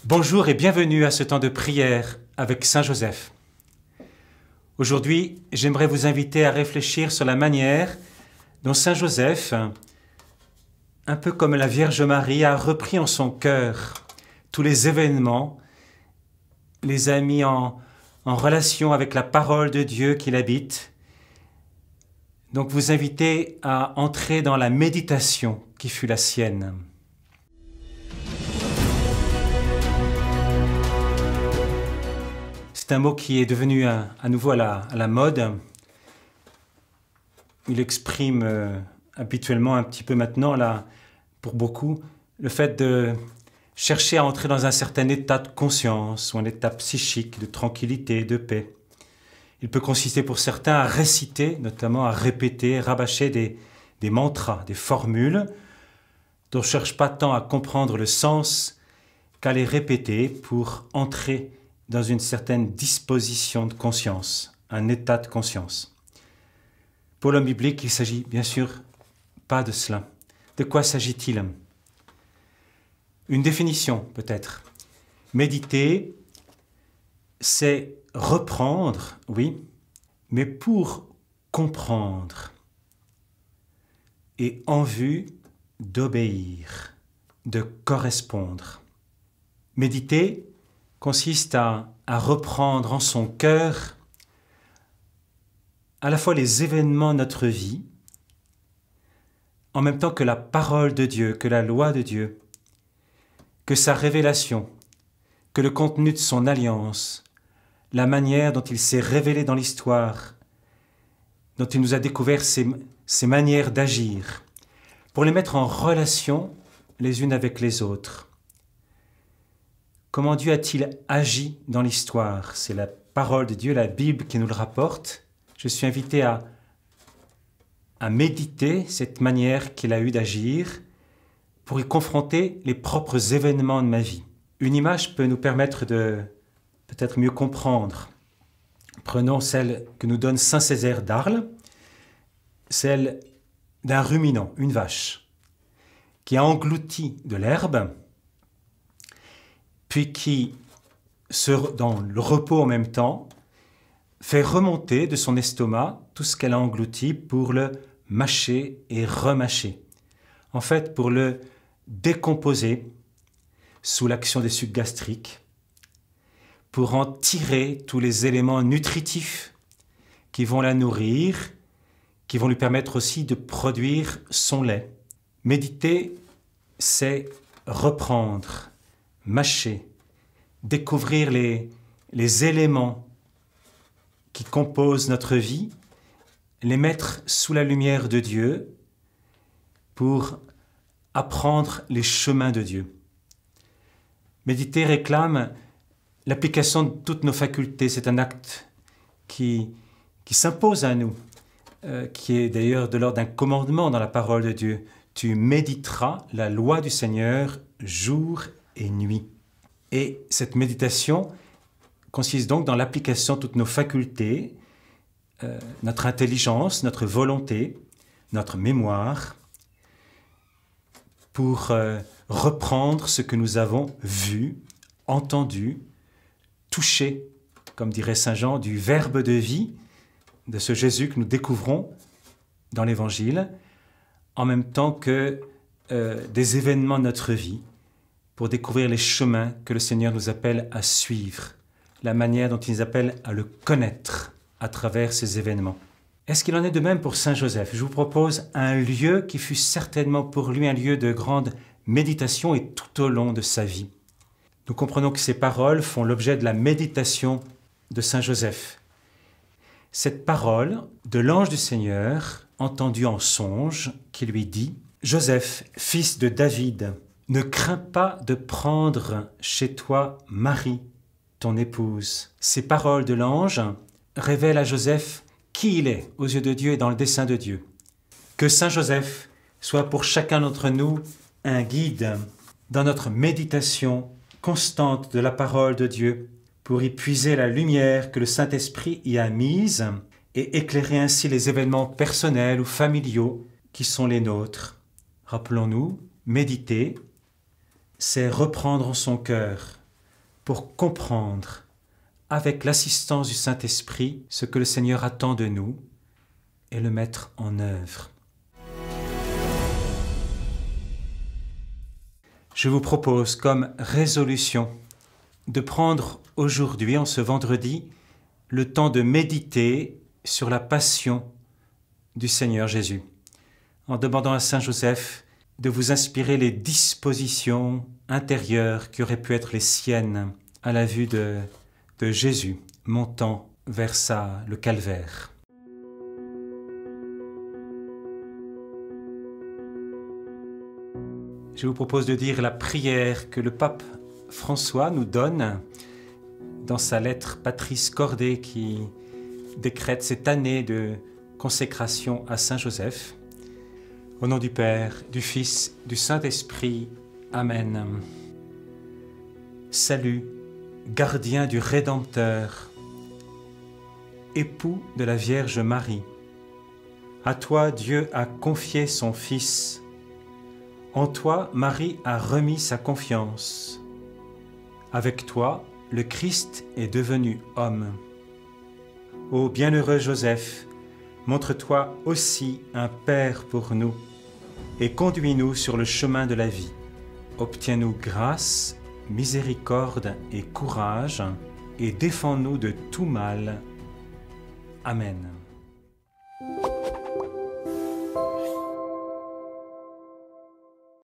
Bonjour et bienvenue à ce temps de prière avec Saint Joseph. Aujourd'hui, j'aimerais vous inviter à réfléchir sur la manière dont Saint Joseph, un peu comme la Vierge Marie, a repris en son cœur tous les événements, les a mis en relation avec la parole de Dieu qu'il habite. Donc vous invitez à entrer dans la méditation qui fut la sienne. C'est un mot qui est devenu à nouveau à la mode. Il exprime habituellement un petit peu maintenant, là, pour beaucoup, le fait de chercher à entrer dans un certain état de conscience ou un état psychique, de tranquillité, de paix. Il peut consister pour certains à réciter, notamment à répéter, rabâcher des mantras, des formules dont on ne cherche pas tant à comprendre le sens qu'à les répéter pour entrer dans une certaine disposition de conscience, un état de conscience. Pour l'homme biblique, il s'agit bien sûr pas de cela. De quoi s'agit-il? Une définition peut-être. Méditer, c'est reprendre, oui, mais pour comprendre et en vue d'obéir, de correspondre. Méditer consiste à reprendre en son cœur à la fois les événements de notre vie, en même temps que la parole de Dieu, que la loi de Dieu, que sa révélation, que le contenu de son alliance, la manière dont il s'est révélé dans l'histoire, dont il nous a découvert ses manières d'agir, pour les mettre en relation les unes avec les autres. Comment Dieu a-t-il agi dans l'histoire? C'est la parole de Dieu, la Bible qui nous le rapporte. Je suis invité à méditer cette manière qu'il a eue d'agir pour y confronter les propres événements de ma vie. Une image peut nous permettre de peut-être mieux comprendre. Prenons celle que nous donne saint Césaire d'Arles, celle d'un ruminant, une vache, qui a englouti de l'herbe, puis qui, dans le repos en même temps, fait remonter de son estomac tout ce qu'elle a englouti pour le mâcher et remâcher. En fait, pour le décomposer sous l'action des sucs gastriques, pour en tirer tous les éléments nutritifs qui vont la nourrir, qui vont lui permettre aussi de produire son lait. Méditer, c'est reprendre, mâcher, découvrir les éléments qui composent notre vie, les mettre sous la lumière de Dieu pour apprendre les chemins de Dieu. Méditer réclame l'application de toutes nos facultés. C'est un acte qui s'impose à nous, qui est d'ailleurs de l'ordre d'un commandement dans la parole de Dieu. Tu méditeras la loi du Seigneur jour et nuit. Et cette méditation consiste donc dans l'application de toutes nos facultés, notre intelligence, notre volonté, notre mémoire, pour reprendre ce que nous avons vu, entendu, touché, comme dirait saint Jean, du verbe de vie, de ce Jésus que nous découvrons dans l'Évangile, en même temps que des événements de notre vie, pour découvrir les chemins que le Seigneur nous appelle à suivre, la manière dont il nous appelle à le connaître à travers ces événements. Est-ce qu'il en est de même pour saint Joseph? Je vous propose un lieu qui fut certainement pour lui un lieu de grande méditation et tout au long de sa vie. Nous comprenons que ces paroles font l'objet de la méditation de saint Joseph. Cette parole de l'ange du Seigneur, entendue en songe, qui lui dit « Joseph, fils de David, ne crains pas de prendre chez toi Marie, ton épouse. » Ces paroles de l'ange révèlent à Joseph qui il est aux yeux de Dieu et dans le dessein de Dieu. Que saint Joseph soit pour chacun d'entre nous un guide dans notre méditation constante de la parole de Dieu pour y puiser la lumière que le Saint-Esprit y a mise et éclairer ainsi les événements personnels ou familiaux qui sont les nôtres. Rappelons-nous, méditer, c'est reprendre en son cœur pour comprendre, avec l'assistance du Saint-Esprit, ce que le Seigneur attend de nous et le mettre en œuvre. Je vous propose comme résolution de prendre aujourd'hui, en ce vendredi, le temps de méditer sur la passion du Seigneur Jésus, en demandant à Saint Joseph de vous inspirer les dispositions intérieures qui auraient pu être les siennes à la vue de Jésus montant vers le calvaire. Je vous propose de dire la prière que le pape François nous donne dans sa lettre Patris Corde qui décrète cette année de consécration à Saint Joseph. Au nom du Père, du Fils, du Saint-Esprit. Amen. Salut, gardien du Rédempteur, époux de la Vierge Marie. À toi Dieu a confié son Fils. En toi Marie a remis sa confiance. Avec toi, le Christ est devenu homme. Ô bienheureux Joseph, montre-toi aussi un Père pour nous et conduis-nous sur le chemin de la vie. Obtiens-nous grâce, miséricorde et courage et défends-nous de tout mal. Amen.